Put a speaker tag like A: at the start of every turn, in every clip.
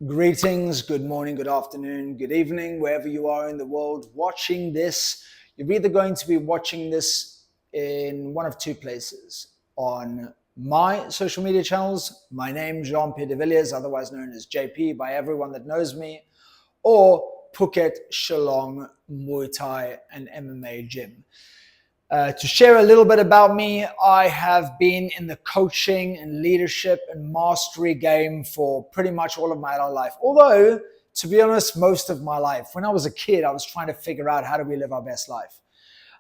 A: Greetings, good morning, good afternoon, good evening, wherever you are in the world watching this. You're either going to be watching this in one of two places. On my social media channels, my name Jean-Pierre de Villiers, otherwise known as JP by everyone that knows me, or Phuket, Shillong, Muay Thai and MMA gym. To share a little bit about me, I have been in the coaching and leadership and mastery game for pretty much all of my life. Although, to be honest, most of my life. When I was a kid, I was trying to figure out how do we live our best life.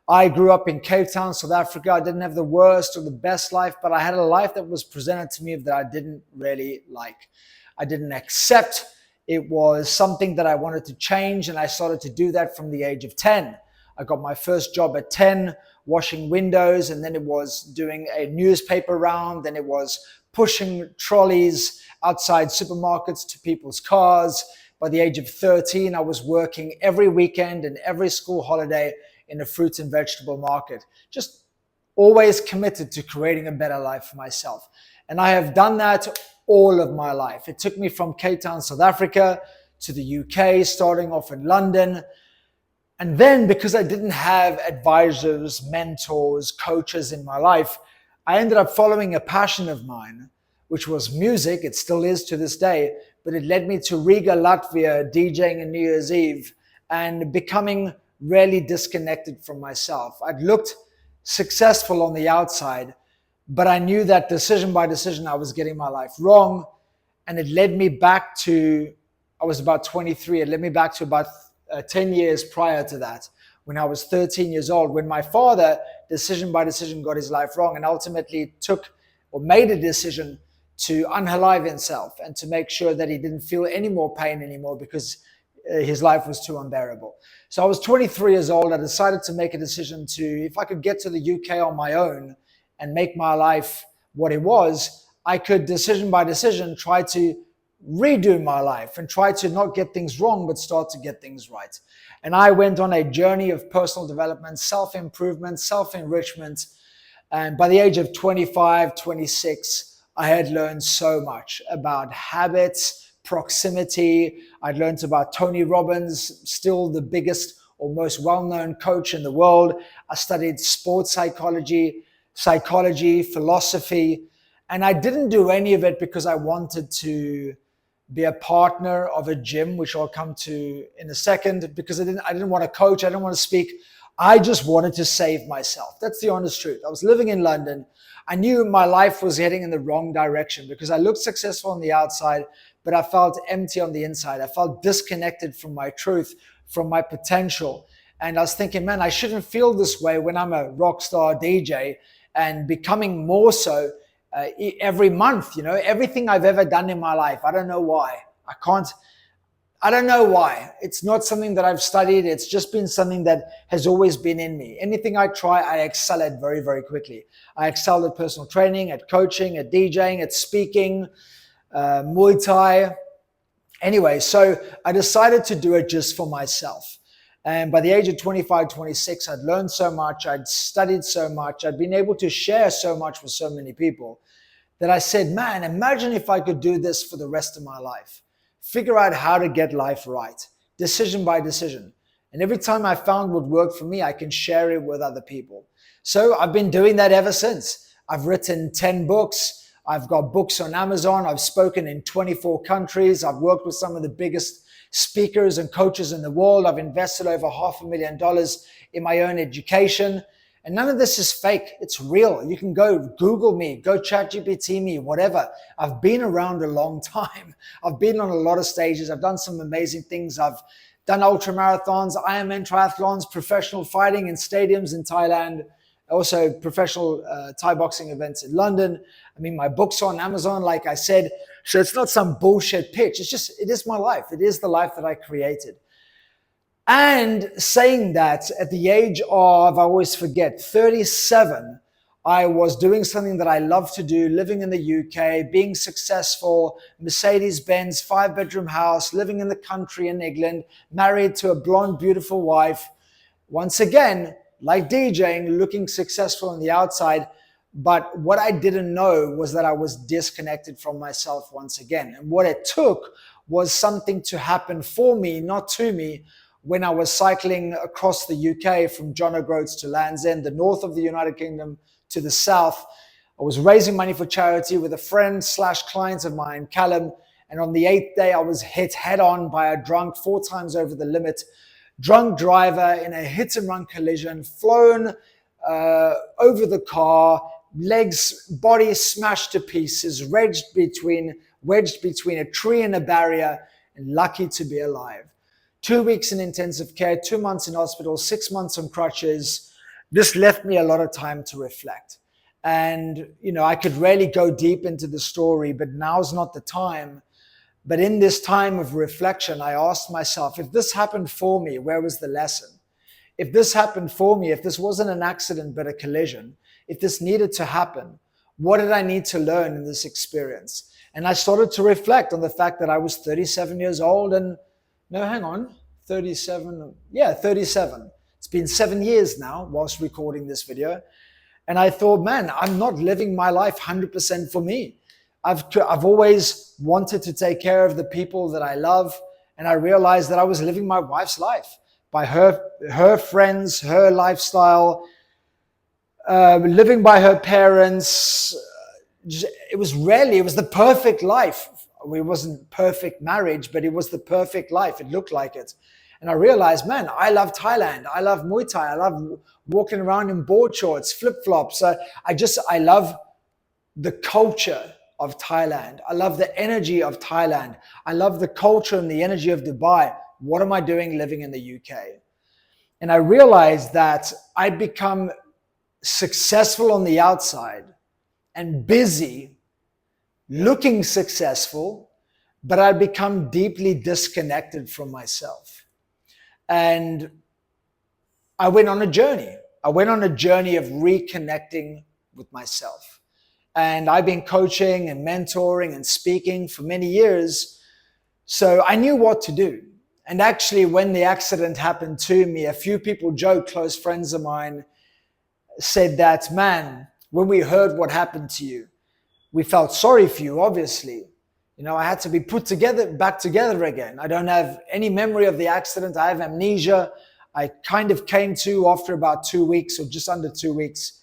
A: I grew up in Cape Town, South Africa. I didn't have the worst or the best life, but I had a life that was presented to me that I didn't really like. I didn't accept. It was something that I wanted to change, and I started to do that from the age of 10. I got my first job at 10, washing windows, and then it was doing a newspaper round, then it was pushing trolleys outside supermarkets to people's cars. By the age of 13, I was working every weekend and every school holiday in a fruits and vegetable market, just always committed to creating a better life for myself. And I have done that all of my life. It took me from Cape Town, South Africa, to the UK, starting off in London. And then because I didn't have advisors, mentors, coaches in my life, I ended up following a passion of mine, which was music. It still is to this day, but it led me to Riga, Latvia, DJing on New Year's Eve and becoming really disconnected from myself. I'd looked successful on the outside, but I knew that decision by decision, I was getting my life wrong. And it led me back to, I was about 23. It led me back to about 10 years prior to that, when I was 13 years old, when my father, decision by decision, got his life wrong and ultimately took or made a decision to unalive himself and to make sure that he didn't feel any more pain anymore because his life was too unbearable. So I was 23 years old. I decided to make a decision to, if I could get to the UK on my own and make my life what it was, I could, decision by decision, try to redo my life and try to not get things wrong, but start to get things right. And I went on a journey of personal development, self-improvement, self-enrichment. And by the age of 25, 26, I had learned so much about habits, proximity. I'd learned about Tony Robbins, still the biggest or most well-known coach in the world. I studied sports psychology, philosophy, and I didn't do any of it because I wanted to be a partner of a gym, which I'll come to in a second, because I didn't want to coach, I didn't want to speak. I just wanted to save myself. That's the honest truth. I was living in London. I knew my life was heading in the wrong direction because I looked successful on the outside, but I felt empty on the inside. I felt disconnected from my truth, from my potential. And I was thinking, man, I shouldn't feel this way when I'm a rock star DJ, and becoming more so every month. Everything I've ever done in my life, I don't know why. I don't know why. It's not something that I've studied. It's just been something that has always been in me. Anything I try, I excel at very, very quickly. I excelled at personal training, at coaching, at DJing, at speaking, Muay Thai. Anyway, so I decided to do it just for myself. And by the age of 25, 26, I'd learned so much. I'd studied so much. I'd been able to share so much with so many people that I said, man, imagine if I could do this for the rest of my life. Figure out how to get life right, decision by decision. And every time I found what worked for me, I can share it with other people. So I've been doing that ever since. I've written 10 books. I've got books on Amazon. I've spoken in 24 countries. I've worked with some of the biggest speakers and coaches in the world. I've invested over $500,000 in my own education. And none of this is fake. It's real. You can go Google me, go ChatGPT me, whatever. I've been around a long time. I've been on a lot of stages. I've done some amazing things. I've done ultra marathons, Ironman triathlons, professional fighting in stadiums in Thailand, also professional Thai boxing events in London. I mean, my book's on Amazon, like I said. So it's not some bullshit pitch. It is my life. It is the life that I created. And saying that, at the age of, I always forget, 37, I was doing something that I love to do, living in the UK, being successful, Mercedes-Benz, 5-bedroom house, living in the country in England, married to a blonde, beautiful wife. Once again, like DJing, looking successful on the outside. But what I didn't know was that I was disconnected from myself once again. And what it took was something to happen for me, not to me, when I was cycling across the UK from John O'Groats to Land's End, the north of the United Kingdom to the south. I was raising money for charity with a friend / client of mine, Callum. And on the 8th day, I was hit head on by a drunk, 4 times over the limit, drunk driver in a hit and run collision, flown over the car, legs, body smashed to pieces, wedged between a tree and a barrier, and lucky to be alive. 2 weeks in intensive care, 2 months in hospital, 6 months on crutches. This left me a lot of time to reflect. And, I could really go deep into the story, but now's not the time. But in this time of reflection, I asked myself, if this happened for me, where was the lesson? If this happened for me, if this wasn't an accident but a collision, if this needed to happen, what did I need to learn in this experience? And I started to reflect on the fact that I was 37 years old and, no, hang on, 37. Yeah, 37. It's been 7 years now whilst recording this video. And I thought, man, I'm not living my life 100% for me. I've always wanted to take care of the people that I love. And I realized that I was living my wife's life by her friends, her lifestyle, living by her parents. It was the perfect life. It wasn't perfect marriage, but it was the perfect life. It looked like it. And I realized, man, I love Thailand. I love Muay Thai. I love walking around in board shorts, flip-flops. I love the culture of Thailand. I love the energy of Thailand. I love the culture and the energy of Dubai. What am I doing living in the UK? And I realized that I'd become successful on the outside and busy, looking successful, but I'd become deeply disconnected from myself. And I went on a journey. I went on a journey of reconnecting with myself. And I've been coaching and mentoring and speaking for many years. So I knew what to do. And actually, when the accident happened to me, a few people joked, close friends of mine, said that, man, when we heard what happened to you, we felt sorry for you, obviously. I had to be back together again. I don't have any memory of the accident. I have amnesia. I kind of came to after about 2 weeks or just under 2 weeks.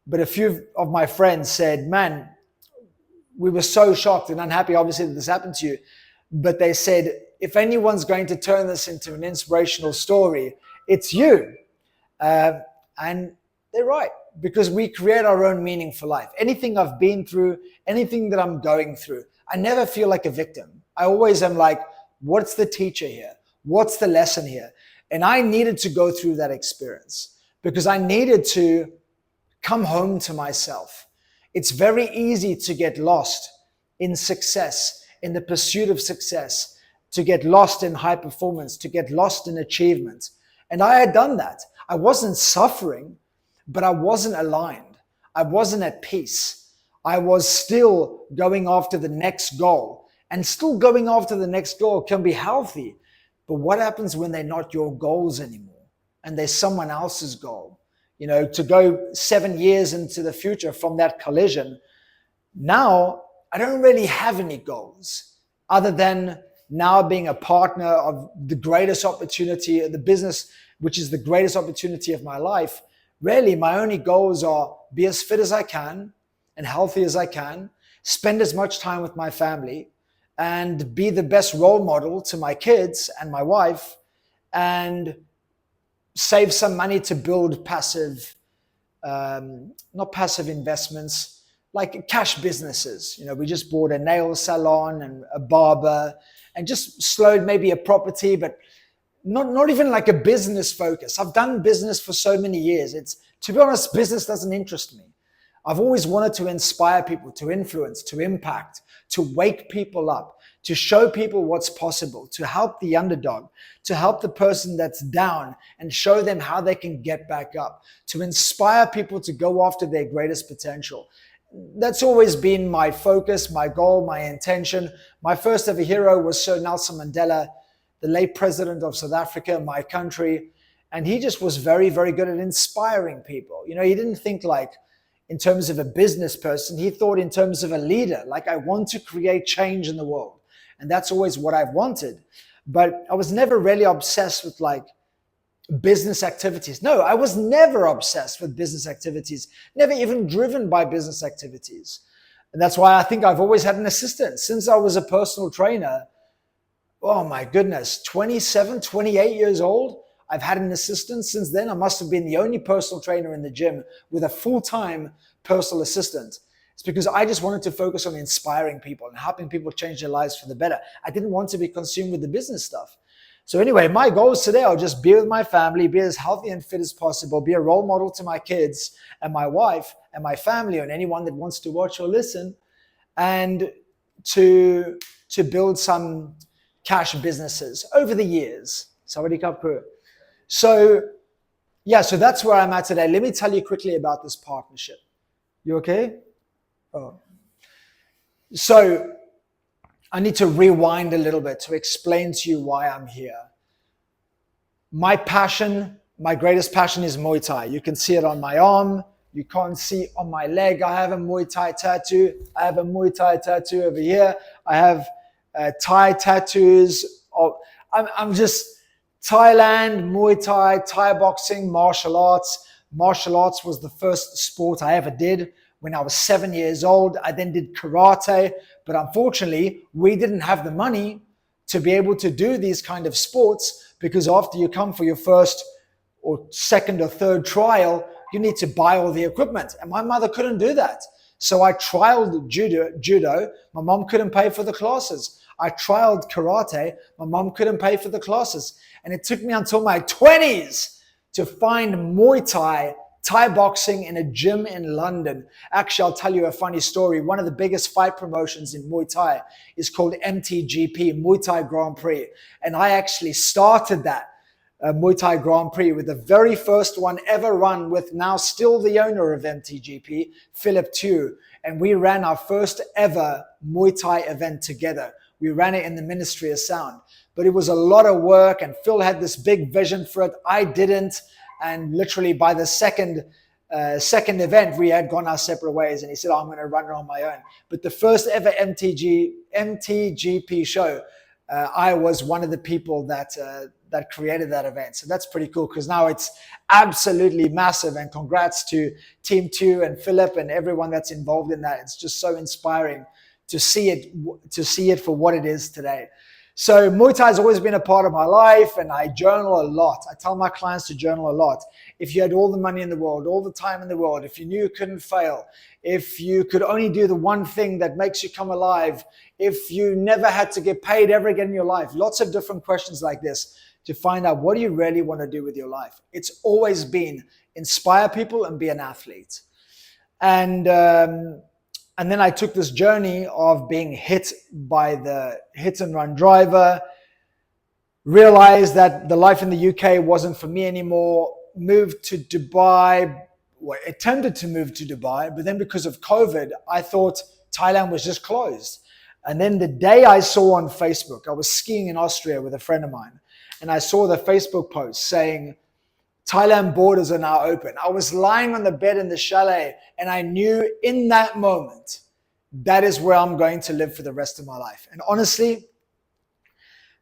A: But a few of my friends said, man, we were so shocked and unhappy, obviously, that this happened to you. But they said, if anyone's going to turn this into an inspirational story, it's you. And they're right, because we create our own meaning for life. Anything I've been through, anything that I'm going through, I never feel like a victim. I always am like, what's the teacher here? What's the lesson here? And I needed to go through that experience because I needed to come home to myself. It's very easy to get lost in success, in the pursuit of success, to get lost in high performance, to get lost in achievement. And I had done that. I wasn't suffering, but I wasn't aligned. I wasn't at peace. I was still going after the next goal, and still going after the next goal can be healthy. But what happens when they're not your goals anymore and they're someone else's goal? To go 7 years into the future from that collision, now I don't really have any goals other than now being a partner of the greatest opportunity, the business, which is the greatest opportunity of my life. Really, my only goals are be as fit as I can and healthy as I can, spend as much time with my family, and be the best role model to my kids and my wife, and save some money to build not passive investments, like cash businesses. We just bought a nail salon and a barber and just slowed maybe a property, but not even like a business focus. I've done business for so many years. To be honest, business doesn't interest me. I've always wanted to inspire people, to influence, to impact, to wake people up, to show people what's possible, to help the underdog, to help the person that's down and show them how they can get back up, to inspire people to go after their greatest potential. That's always been my focus, my goal, my intention. My first ever hero was Sir Nelson Mandela, the late president of South Africa, my country. And he just was very, very good at inspiring people. He didn't think like in terms of a business person. He thought in terms of a leader, like I want to create change in the world. And that's always what I've wanted. But I was never really obsessed with like business activities. No, I was never obsessed with business activities, never even driven by business activities. And that's why I think I've always had an assistant. Since I was a personal trainer, oh my goodness, 27, 28 years old, I've had an assistant. Since then, I must have been the only personal trainer in the gym with a full-time personal assistant. It's because I just wanted to focus on inspiring people and helping people change their lives for the better. I didn't want to be consumed with the business stuff. So anyway, my goals today are just be with my family, be as healthy and fit as possible, be a role model to my kids and my wife and my family and anyone that wants to watch or listen, and to build some cash businesses over the years. Sawadee Krap Crew. So that's where I'm at today. Let me tell you quickly about this partnership. You okay? Oh. So I need to rewind a little bit to explain to you why I'm here. My passion, my greatest passion is Muay Thai. You can see it on my arm. You can't see on my leg. I have a Muay Thai tattoo. I have a Muay Thai tattoo over here. I have Thai tattoos. I'm just Thailand, Muay Thai, Thai boxing, martial arts. Martial arts was the first sport I ever did when I was 7 years old. I then did karate, but unfortunately, we didn't have the money to be able to do these kind of sports, because after you come for your first or second or third trial, you need to buy all the equipment. And my mother couldn't do that. So I trialed judo. My mom couldn't pay for the classes. I trialed karate. My mom couldn't pay for the classes. And it took me until my 20s to find Muay Thai, Thai boxing in a gym in London. Actually, I'll tell you a funny story. One of the biggest fight promotions in Muay Thai is called MTGP, Muay Thai Grand Prix. And I actually started that Muay Thai Grand Prix with the very first one ever run with now still the owner of MTGP, Philip Tu. And we ran our first ever Muay Thai event together. We ran it in the Ministry of Sound. But it was a lot of work, and Phil had this big vision for it. I didn't. And literally by the second event, we had gone our separate ways. And he said, I'm going to run it on my own. But the first ever MTGP show, I was one of the people that created that event. So that's pretty cool, because now it's absolutely massive. And congrats to Team 2 and Philip and everyone that's involved in that. It's just so inspiring to see it for what it is today. So Muay Thai has always been a part of my life, and I journal a lot. I tell my clients to journal a lot. If you had all the money in the world, all the time in the world, if you knew you couldn't fail, if you could only do the one thing that makes you come alive, if you never had to get paid ever again in your life, lots of different questions like this to find out what do you really want to do with your life. It's always been inspire people and be an athlete. And then I took this journey of being hit by the hit and run driver, realized that the life in the UK wasn't for me anymore, moved to Dubai, attempted to move to Dubai, but then because of COVID, I thought Thailand was just closed. And then the day I saw on Facebook, I was skiing in Austria with a friend of mine, and I saw the Facebook post saying, Thailand borders are now open. I was lying on the bed in the chalet, and I knew in that moment, that is where I'm going to live for the rest of my life. And honestly,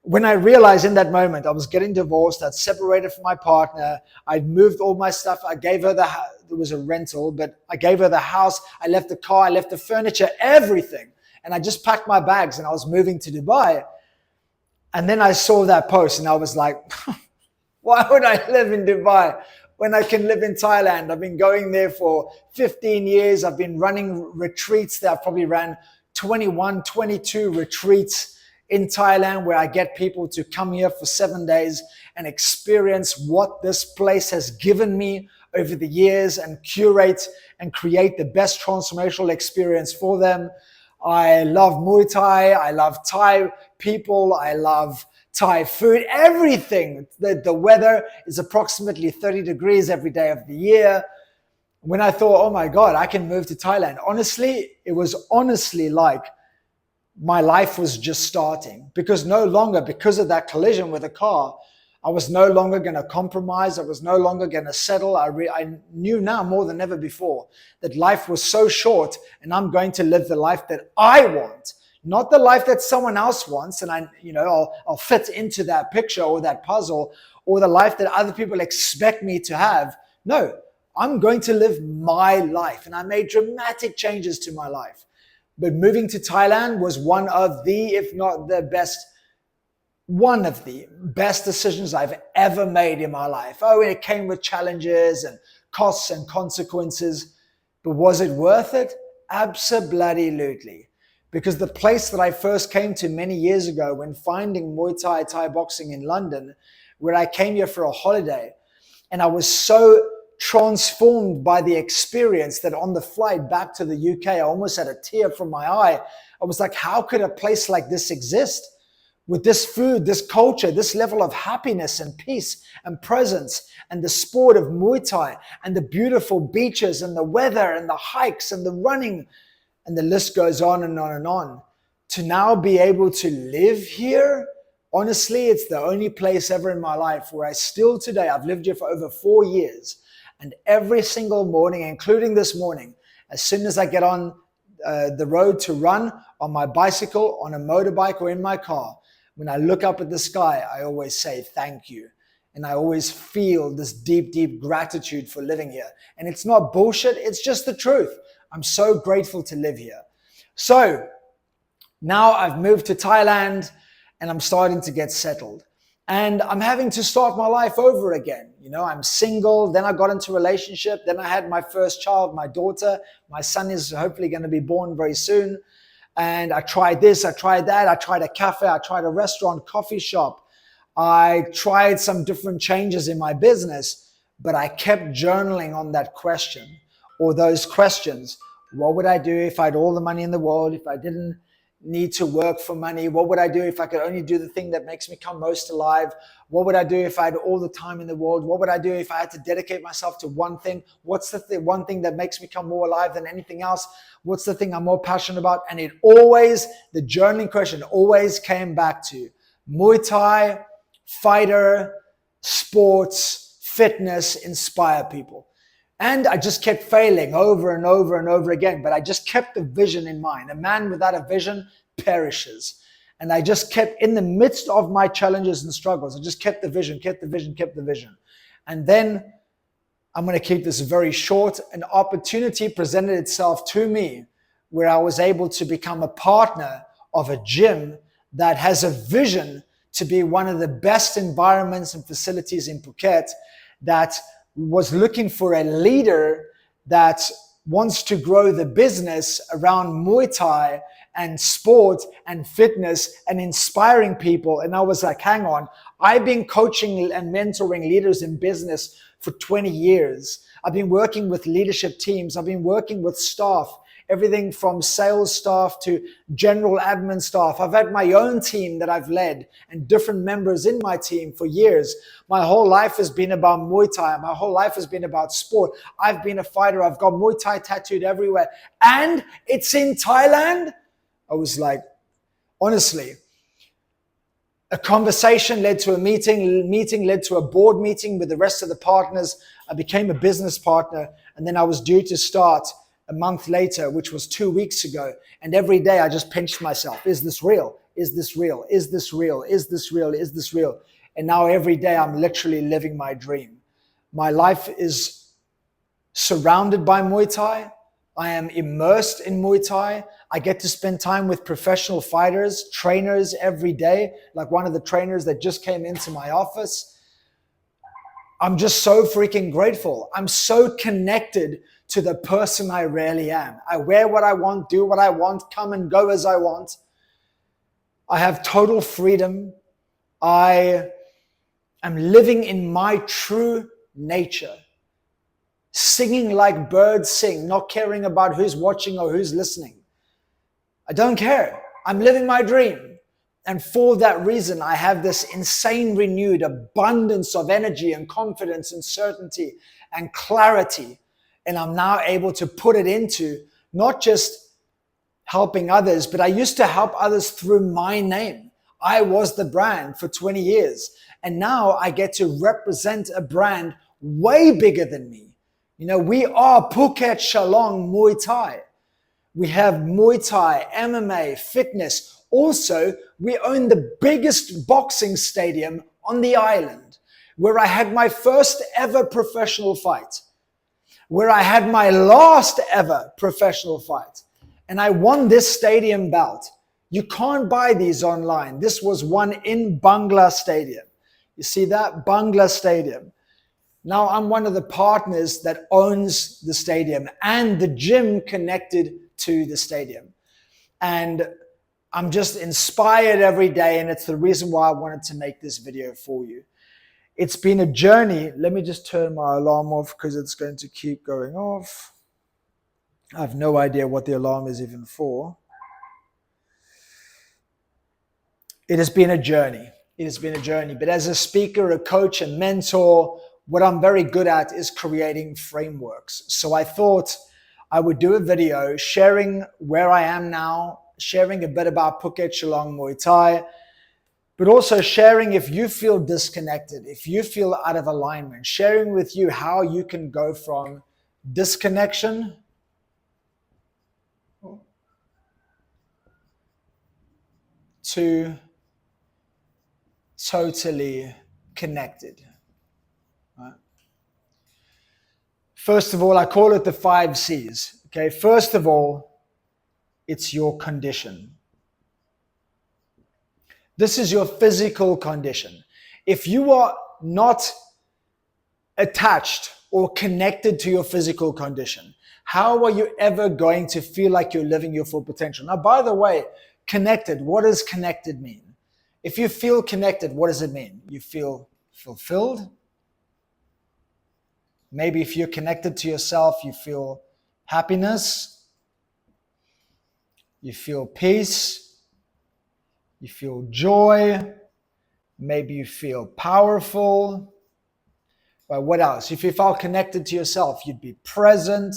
A: when I realized in that moment, I was getting divorced, I'd separated from my partner, I'd moved all my stuff, I gave her there was a rental, but I gave her the house, I left the car, I left the furniture, everything. And I just packed my bags and I was moving to Dubai. And then I saw that post and I was like, why would I live in Dubai when I can live in Thailand? I've been going there for 15 years. I've been running retreats there. I've probably ran 21, 22 retreats in Thailand where I get people to come here for 7 days and experience what this place has given me over the years and curate and create the best transformational experience for them. I love Muay Thai. I love Thai people. I love Thai food, everything. The weather is approximately 30 degrees every day of the year. When I thought, oh my God, I can move to Thailand. Honestly, it was honestly like my life was just starting, because because of that collision with the car, I was no longer going to compromise. I was no longer going to settle. I knew now more than ever before that life was so short, and I'm going to live the life that I want, not the life that someone else wants, and I'll fit into that picture or that puzzle, or the life that other people expect me to have. No, I'm going to live my life, and I made dramatic changes to my life. But moving to Thailand was one of the best decisions I've ever made in my life. Oh, and it came with challenges and costs and consequences. But was it worth it? Absolutely. Because the place that I first came to many years ago when finding Muay Thai, Thai boxing in London, where I came here for a holiday, and I was so transformed by the experience that on the flight back to the UK, I almost had a tear from my eye. I was like, how could a place like this exist? With this food, this culture, this level of happiness and peace and presence, and the sport of Muay Thai, and the beautiful beaches and the weather and the hikes and the running, and the list goes on and on and on. To now be able to live here, honestly, it's the only place ever in my life where I still today, I've lived here for over 4 years, and every single morning, including this morning, as soon as I get on the road to run, on my bicycle, on a motorbike, or in my car, when I look up at the sky, I always say thank you. And I always feel this deep, deep gratitude for living here. And it's not bullshit, it's just the truth. I'm so grateful to live here. So now I've moved to Thailand and I'm starting to get settled. And I'm having to start my life over again. I'm single, then I got into a relationship, then I had my first child, my daughter. My son is hopefully going to be born very soon. And I tried this, I tried that, I tried a cafe, I tried a restaurant, coffee shop. I tried some different changes in my business, but I kept journaling on that question or those questions. What would I do if I had all the money in the world, if I didn't need to work for money? What would I do if I could only do the thing that makes me come most alive? What would I do if I had all the time in the world? What would I do if I had to dedicate myself to one thing? What's the one thing that makes me come more alive than anything else? What's the thing I'm more passionate about? And the journaling question always came back to Muay Thai, fighter, sports, fitness, inspire people. And I just kept failing over and over and over again, but I just kept the vision in mind. A man without a vision perishes. And I just kept, in the midst of my challenges and struggles, I just kept the vision. And then, I'm going to keep this very short, an opportunity presented itself to me where I was able to become a partner of a gym that has a vision to be one of the best environments and facilities in Phuket, that was looking for a leader that wants to grow the business around Muay Thai and sport and fitness and inspiring people. And I was like, hang on, I've been coaching and mentoring leaders in business for 20 years. I've been working with leadership teams. I've been working with staff, everything from sales staff to general admin staff. I've had my own team that I've led and different members in my team for years. My whole life has been about Muay Thai. My whole life has been about sport. I've been a fighter. I've got Muay Thai tattooed everywhere. And it's in Thailand. I was like, honestly, a conversation led to a meeting led to a board meeting with the rest of the partners. I became a business partner, and then I was due to start a month later, which was 2 weeks ago. And every day I just pinched myself. Is this real? Is this real? Is this real? Is this real? Is this real? And now every day I'm literally living my dream. My life is surrounded by Muay Thai. I am immersed in Muay Thai. I get to spend time with professional fighters, trainers every day, like one of the trainers that just came into my office. I'm just so freaking grateful. I'm so connected to the person I really am. I wear what I want, do what I want, come and go as I want. I have total freedom. I am living in my true nature. Singing like birds sing, not caring about who's watching or who's listening. I don't care. I'm living my dream. And for that reason, I have this insane renewed abundance of energy and confidence and certainty and clarity. And I'm now able to put it into not just helping others, but I used to help others through my name. I was the brand for 20 years. And now I get to represent a brand way bigger than me. You know, we are Phuket Shalong Muay Thai. We have Muay Thai, MMA, fitness. Also, we own the biggest boxing stadium on the island, where I had my first ever professional fight, where I had my last ever professional fight, and I won this stadium bout. You can't buy these online. This was won in Bangla Stadium. You see that? Bangla Stadium. Now I'm one of the partners that owns the stadium and the gym connected to the stadium. And I'm just inspired every day, and it's the reason why I wanted to make this video for you. It's been a journey. Let me just turn my alarm off because it's going to keep going off. I have no idea what the alarm is even for. It has been a journey. It has been a journey. But as a speaker, a coach, a mentor, what I'm very good at is creating frameworks. So I thought I would do a video sharing where I am now, sharing a bit about Phuket Shillong Muay Thai, but also sharing if you feel disconnected, if you feel out of alignment, sharing with you how you can go from disconnection to totally connected. Right? First of all, I call it the 5 Cs. Okay, first of all, it's your condition. This is your physical condition. If you are not attached or connected to your physical condition, how are you ever going to feel like you're living your full potential? Now, by the way, connected, what does connected mean? If you feel connected, what does it mean? You feel fulfilled? Maybe if you're connected to yourself, you feel happiness, you feel peace, you feel joy, maybe you feel powerful. But what else? If you felt connected to yourself, you'd be present.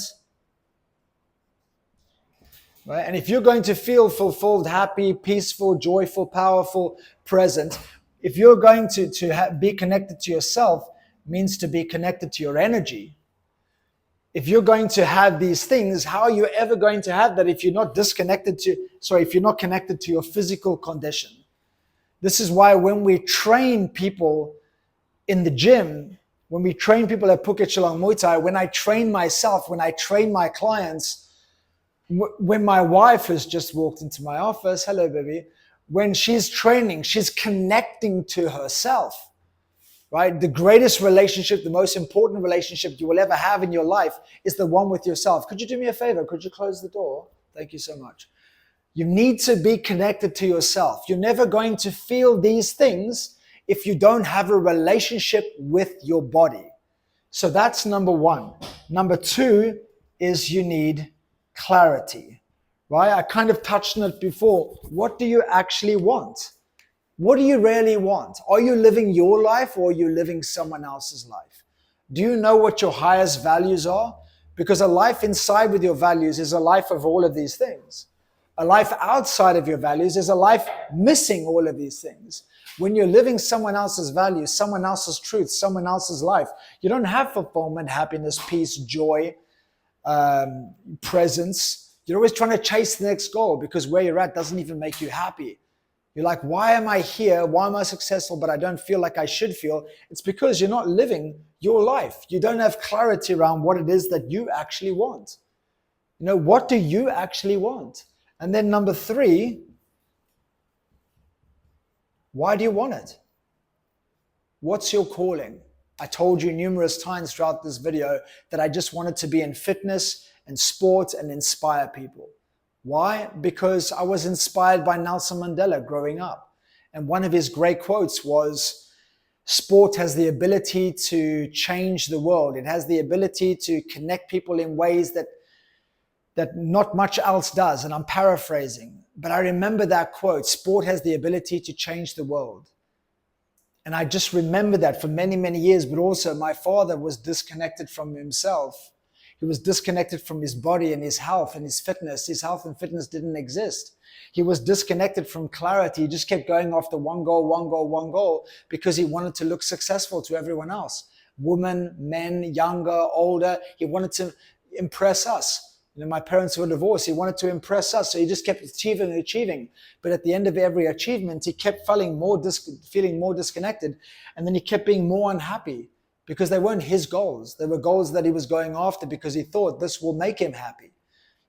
A: Right? And if you're going to feel fulfilled, happy, peaceful, joyful, powerful, present, if you're going to be connected to yourself, means to be connected to your energy. If you're going to have these things, how are you ever going to have that if you're not if you're not connected to your physical condition? This is why when we train people in the gym, when we train people at Phuket Shillong Muay Thai, when I train myself, when I train my clients, when my wife has just walked into my office, hello baby, when she's training, she's connecting to herself. Right? The greatest relationship, the most important relationship you will ever have in your life is the one with yourself. Could you do me a favor? Could you close the door? Thank you so much. You need to be connected to yourself. You're never going to feel these things if you don't have a relationship with your body. So that's number 1. Number 2 is you need clarity. Right? I kind of touched on it before. What do you actually want? What do you really want? Are you living your life or are you living someone else's life? Do you know what your highest values are? Because a life inside with your values is a life of all of these things. A life outside of your values is a life missing all of these things. When you're living someone else's values, someone else's truth, someone else's life, you don't have fulfillment, happiness, peace, joy, presence. You're always trying to chase the next goal because where you're at doesn't even make you happy. You're like, why am I here? Why am I successful, but I don't feel like I should feel? It's because you're not living your life. You don't have clarity around what it is that you actually want. You know, what do you actually want? And then number 3, why do you want it? What's your calling? I told you numerous times throughout this video that I just wanted to be in fitness and sport and inspire people. Why? Because I was inspired by Nelson Mandela growing up. And one of his great quotes was, sport has the ability to change the world. It has the ability to connect people in ways that not much else does. And I'm paraphrasing, but I remember that quote, sport has the ability to change the world. And I just remember that for many, many years, but also my father was disconnected from himself. He was disconnected from his body and his health and his fitness. His health and fitness didn't exist. He was disconnected from clarity. He just kept going after one goal, because he wanted to look successful to everyone else. Women, men, younger, older. He wanted to impress us. My parents were divorced. He wanted to impress us, so he just kept achieving and achieving. But at the end of every achievement, he kept feeling more disconnected, and then he kept being more unhappy because they weren't his goals. They were goals that he was going after because he thought this will make him happy.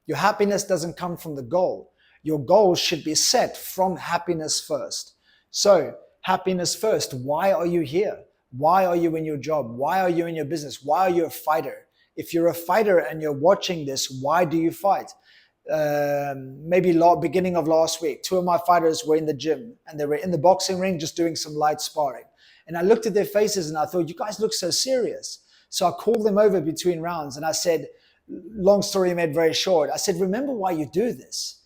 A: Your happiness doesn't come from the goal. Your goals should be set from happiness first. So, happiness first. Why are you here? Why are you in your job? Why are you in your business? Why are you a fighter? If you're a fighter and you're watching this, why do you fight? Maybe beginning of last week, 2 of my fighters were in the gym and they were in the boxing ring just doing some light sparring. And I looked at their faces and I thought, you guys look so serious. So I called them over between rounds and I said, long story made very short, I said, remember why you do this.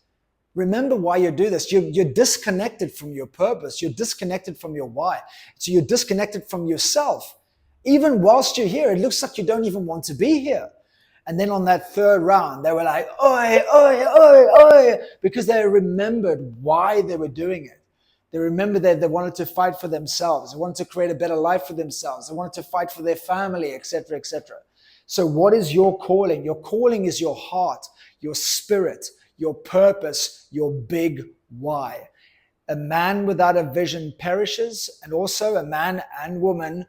A: Remember why you do this. You're disconnected from your purpose. You're disconnected from your why. So you're disconnected from yourself. Even whilst you're here, it looks like you don't even want to be here. And then on that third round, they were like, oi, oi, oi, oi, because they remembered why they were doing it. They remembered that they wanted to fight for themselves. They wanted to create a better life for themselves. They wanted to fight for their family, etc., etc. So what is your calling? Your calling is your heart, your spirit, your purpose, your big why. A man without a vision perishes, and also a man and woman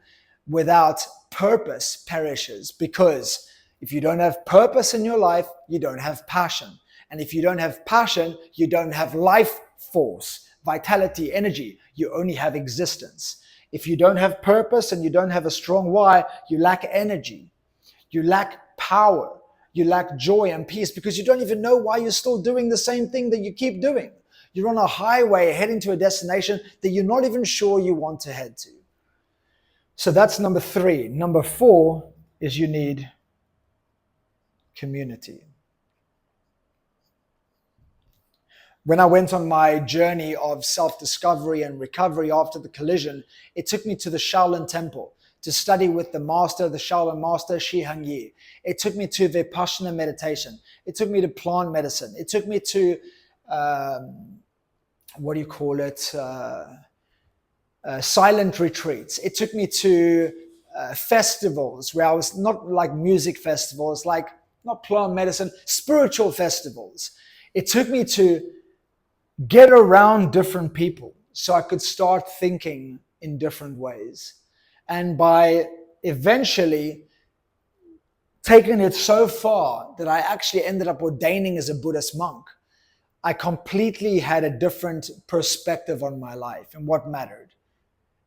A: without purpose perishes, because if you don't have purpose in your life, you don't have passion. And if you don't have passion, you don't have life force, vitality, energy. You only have existence. If you don't have purpose and you don't have a strong why, you lack energy. You lack power. You lack joy and peace because you don't even know why you're still doing the same thing that you keep doing. You're on a highway heading to a destination that you're not even sure you want to head to. So that's number 3. Number 4 is you need community. When I went on my journey of self-discovery and recovery after the collision, it took me to the Shaolin Temple to study with the master, the Shaolin master, Shi Hongyi. It took me to Vipassana meditation. It took me to plant medicine. It took me to, silent retreats. It took me to festivals where I was not like music festivals, like not plant medicine, spiritual festivals. It took me to get around different people so I could start thinking in different ways. And by eventually taking it so far that I actually ended up ordaining as a Buddhist monk, I completely had a different perspective on my life and what mattered.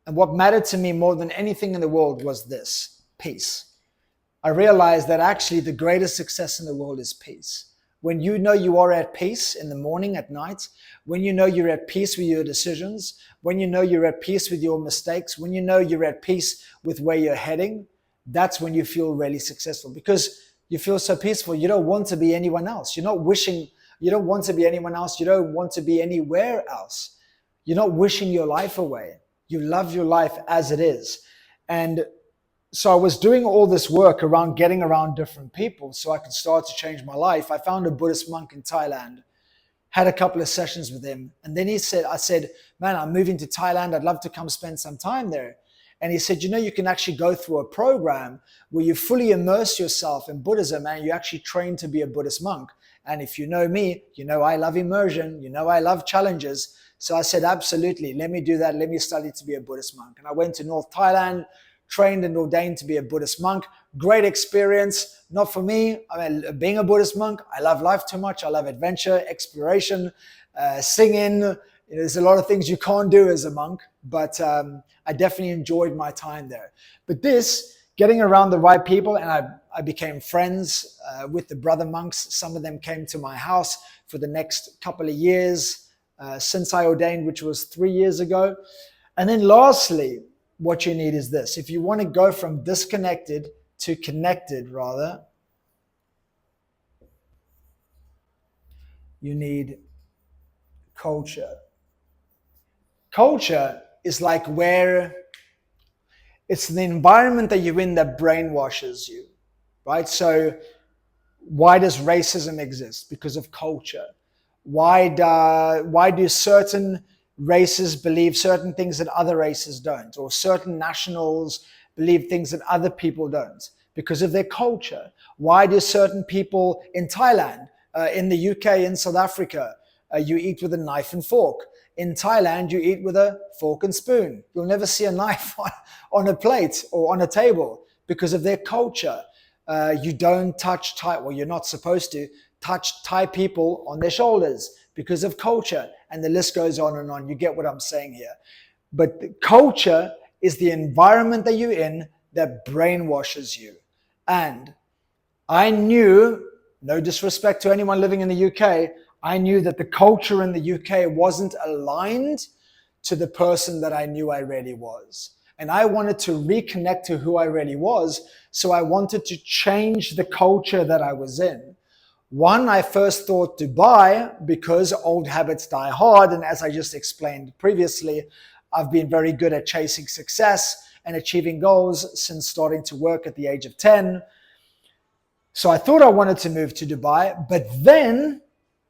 A: And what mattered to me more than anything in the world was this: peace. I realized that actually the greatest success in the world is peace. When you know you are at peace in the morning, at night, when you know you're at peace with your decisions, when you know you're at peace with your mistakes, when you know you're at peace with where you're heading, that's when you feel really successful, because you feel so peaceful. You don't want to be anyone else. You're not wishing, you don't want to be anyone else. You don't want to be anywhere else. You're not wishing your life away. You love your life as it is. And so I was doing all this work around getting around different people so I could start to change my life. I found a Buddhist monk in Thailand, had a couple of sessions with him. And then I said, man, I'm moving to Thailand. I'd love to come spend some time there. And he said, you can actually go through a program where you fully immerse yourself in Buddhism and you actually train to be a Buddhist monk. And if you know me, you know I love immersion, you know I love challenges. So I said, absolutely, let me do that. Let me study to be a Buddhist monk. And I went to North Thailand, trained and ordained to be a Buddhist monk. Great experience. Not for me. I mean, being a Buddhist monk, I love life too much. I love adventure, exploration, singing. There's a lot of things you can't do as a monk, but I definitely enjoyed my time there. But getting around the right people, and I became friends with the brother monks. Some of them came to my house for the next couple of years since I ordained, which was 3 years ago. And then lastly, what you need is this. If you want to go from disconnected to connected, rather, you need culture. Culture is like it's the environment that you're in that brainwashes you, right? So why does racism exist? Because of culture. Why do certain races believe certain things that other races don't, or certain nationals believe things that other people don't? Because of their culture. Why do certain people in Thailand, in the UK, in South Africa, you eat with a knife and fork? In Thailand, you eat with a fork and spoon. You'll never see a knife on a plate or on a table because of their culture. You don't touch Thai, well, you're not supposed to touch Thai people on their shoulders because of culture. And the list goes on and on. You get what I'm saying here. But the culture is the environment that you're in that brainwashes you. And I knew, no disrespect to anyone living in the UK, I knew that the culture in the UK wasn't aligned to the person that I knew I really was. And I wanted to reconnect to who I really was. So I wanted to change the culture that I was in. One, I first thought Dubai because old habits die hard. And as I just explained previously, I've been very good at chasing success and achieving goals since starting to work at the age of 10. So I thought I wanted to move to Dubai. But then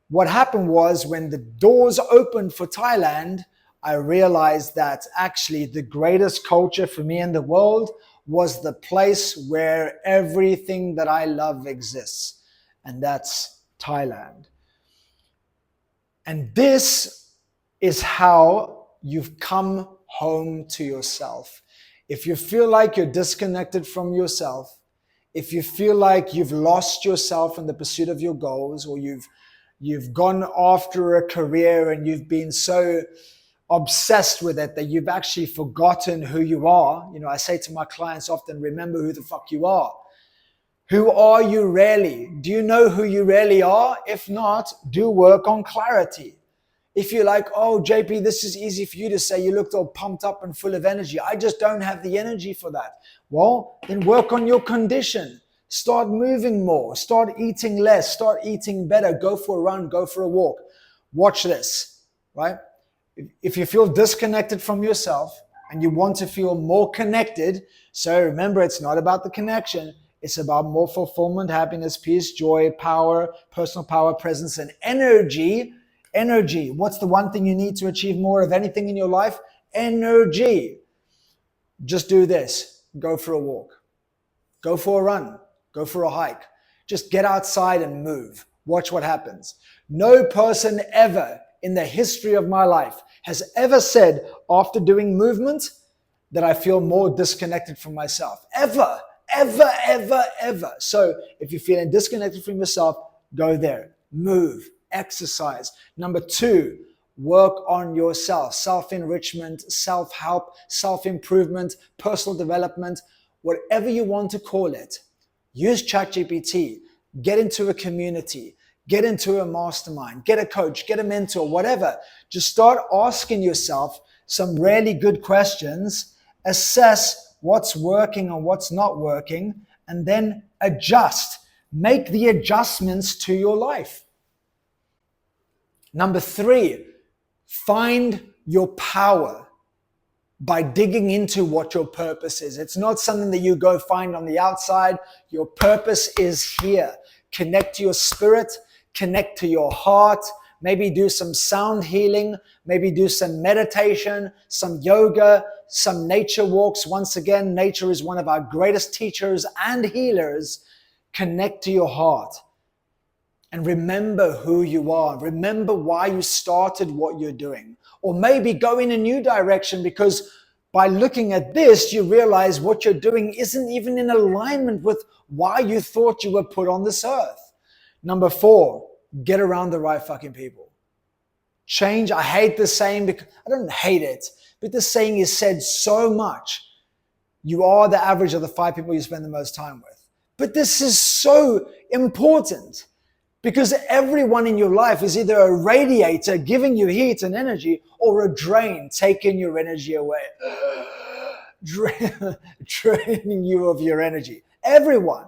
A: what happened was when the doors opened for Thailand, I realized that actually the greatest culture for me in the world was the place where everything that I love exists. And that's Thailand. And this is how you've come home to yourself. If you feel like you're disconnected from yourself, if you feel like you've lost yourself in the pursuit of your goals, or you've gone after a career and you've been so obsessed with it that you've actually forgotten who you are. You know, I say to my clients often, remember who the fuck you are. Who are you really? Do you know who you really are? If not, do work on clarity. If you're like, oh, JP, this is easy for you to say, you looked all pumped up and full of energy. I just don't have the energy for that. Well, then work on your condition. Start moving more. Start eating less. Start eating better. Go for a run. Go for a walk. Watch this, right? If you feel disconnected from yourself and you want to feel more connected, so remember, it's not about the connection. It's about more fulfillment, happiness, peace, joy, power, personal power, presence, and energy. Energy. What's the one thing you need to achieve more of anything in your life? Energy. Just do this. Go for a walk. Go for a run. Go for a hike. Just get outside and move. Watch what happens. No person ever in the history of my life has ever said after doing movement that I feel more disconnected from myself. Ever. So if you're feeling disconnected from yourself, go there. Move. Exercise. Number 2, work on yourself. Self-enrichment, self-help, self-improvement, personal development, whatever you want to call it. Use ChatGPT. Get into a community. Get into a mastermind. Get a coach. Get a mentor. Whatever. Just start asking yourself some really good questions. Assess what's working and what's not working. And then adjust. Make the adjustments to your life. Number 3, find your power by digging into what your purpose is. It's not something that you go find on the outside. Your purpose is here. Connect to your spirit, connect to your heart, maybe do some sound healing, maybe do some meditation, some yoga, some nature walks. Once again, nature is one of our greatest teachers and healers. Connect to your heart. And remember who you are. Remember why you started what you're doing. Or maybe go in a new direction, because by looking at this, you realize what you're doing isn't even in alignment with why you thought you were put on this earth. Number 4, get around the right fucking people. Change. I hate this saying because I don't hate it, but this saying is said so much. You are the average of the 5 people you spend the most time with. But this is so important. Because everyone in your life is either a radiator giving you heat and energy, or a drain taking your energy away. Draining you of your energy. Everyone.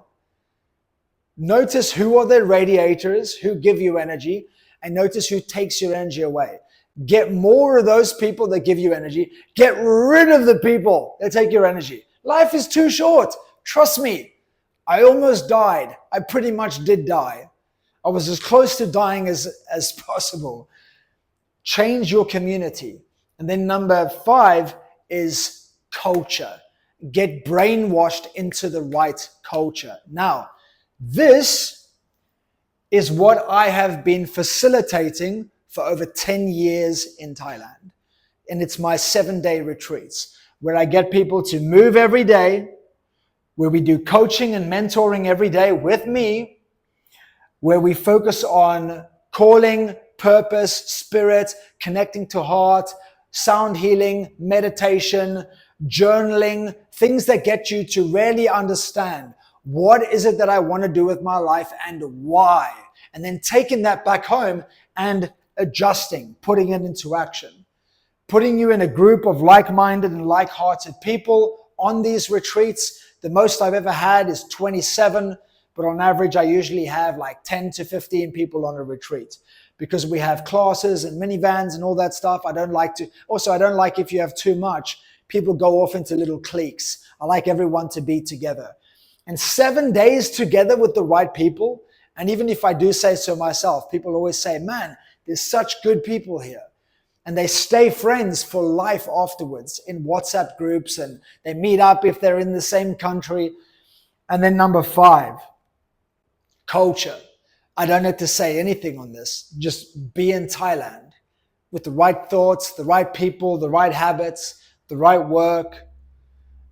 A: Notice who are the radiators who give you energy, and notice who takes your energy away. Get more of those people that give you energy. Get rid of the people that take your energy. Life is too short. Trust me. I almost died. I pretty much did die. I was as close to dying as possible. Change your community. And then number 5 is culture. get brainwashed into the right culture. Now, this is what I have been facilitating for over 10 years in Thailand. And it's my 7-day retreats where I get people to move every day, where we do coaching and mentoring every day with me, where we focus on calling, purpose, spirit, connecting to heart, sound healing, meditation, journaling, things that get you to really understand what is it that I want to do with my life and why. And then taking that back home and adjusting, putting it into action. Putting you in a group of like-minded and like-hearted people on these retreats. The most I've ever had is 27, but on average, I usually have like 10 to 15 people on a retreat because we have classes and minivans and all that stuff. I don't like if you have too much, people go off into little cliques. I like everyone to be together. And 7 days together with the right people, and even if I do say so myself, people always say, man, there's such good people here. And they stay friends for life afterwards in WhatsApp groups, and they meet up if they're in the same country. And then number 5, culture. I don't have to say anything on this. Just be in Thailand with the right thoughts, the right people, the right habits, the right work,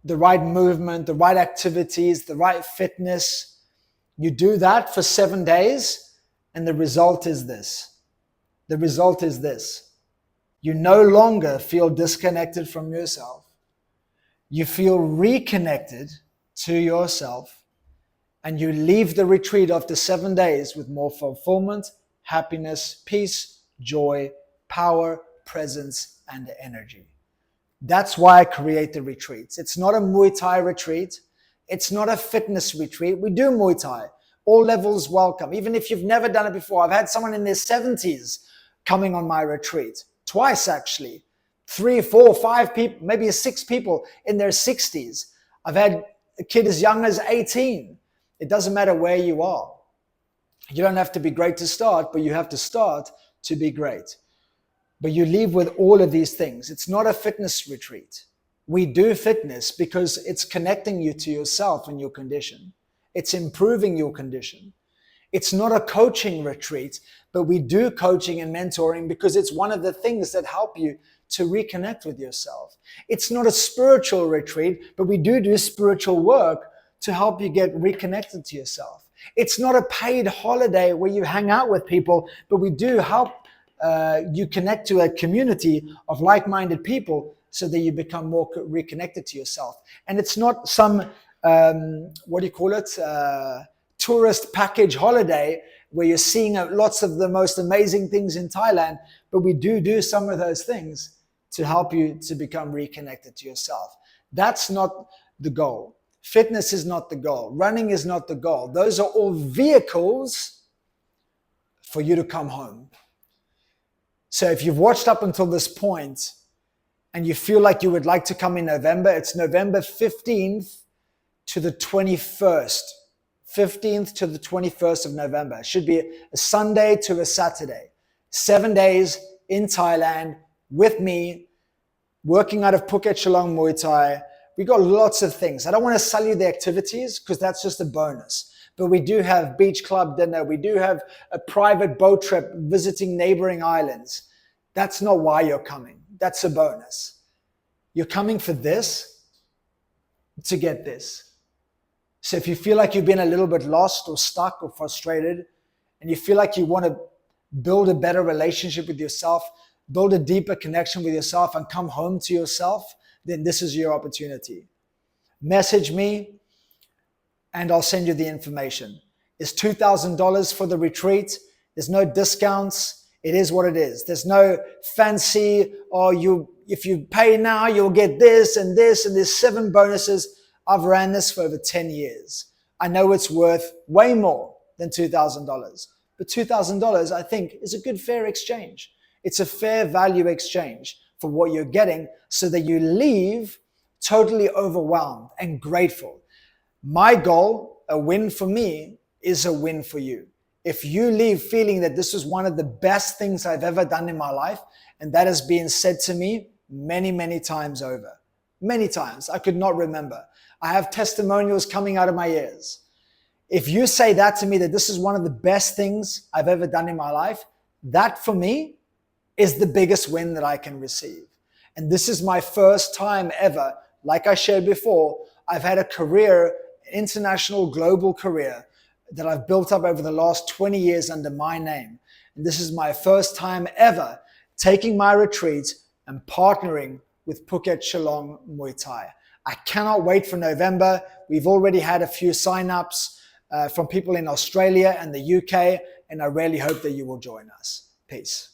A: the right movement, the right activities, the right fitness. You do that for 7 days, and the result is this. The result is this. You no longer feel disconnected from yourself. You feel reconnected to yourself, and you leave the retreat after 7 days with more fulfillment, happiness, peace, joy, power, presence, and energy. That's why I create the retreats. It's not a Muay Thai retreat. It's not a fitness retreat. We do Muay Thai. All levels welcome. Even if you've never done it before. I've had someone in their 70s coming on my retreat. Twice, actually. 3, 4, 5 people, maybe 6 people in their 60s. I've had a kid as young as 18. It doesn't matter where you are. You don't have to be great to start, but you have to start to be great. But you leave with all of these things. It's not a fitness retreat. We do fitness because it's connecting you to yourself and your condition. It's improving your condition. It's not a coaching retreat, but we do coaching and mentoring because it's one of the things that help you to reconnect with yourself. It's not a spiritual retreat, but we do spiritual work to help you get reconnected to yourself. It's not a paid holiday where you hang out with people, but we do help you connect to a community of like-minded people so that you become more reconnected to yourself. And it's not some, tourist package holiday where you're seeing lots of the most amazing things in Thailand, but we do some of those things to help you to become reconnected to yourself. That's not the goal. Fitness is not the goal. Running is not the goal. Those are all vehicles for you to come home. So if you've watched up until this point and you feel like you would like to come in November, it's November 15th to the 21st. 15th to the 21st of November. It should be a Sunday to a Saturday. 7 days in Thailand with me, working out of Phuket Chalong Muay Thai. We got lots of things. I don't want to sell you the activities because that's just a bonus. But we do have beach club dinner. We do have a private boat trip visiting neighboring islands. That's not why you're coming. That's a bonus. You're coming for this to get this. So if you feel like you've been a little bit lost or stuck or frustrated, and you feel like you want to build a better relationship with yourself, build a deeper connection with yourself and come home to yourself, then this is your opportunity. Message me and I'll send you the information. It's $2,000 for the retreat. There's no discounts. It is what it is. There's no fancy, if you pay now, you'll get this, and there's 7 bonuses. I've ran this for over 10 years. I know it's worth way more than $2,000. But $2,000, I think, is a good fair exchange. It's a fair value exchange for what you're getting so that you leave totally overwhelmed and grateful. My goal, a win for me, is a win for you. If you leave feeling that this is one of the best things I've ever done in my life, and that has been said to me many, many times over, many times. I could not remember. I have testimonials coming out of my ears. If you say that to me, that this is one of the best things I've ever done in my life, that for me is the biggest win that I can receive. And this is my first time ever, like I shared before, I've had a career, international global career that I've built up over the last 20 years under my name. And this is my first time ever taking my retreat and partnering with Phuket Shillong Muay Thai. I cannot wait for November. We've already had a few sign-ups from people in Australia and the UK, and I really hope that you will join us. Peace.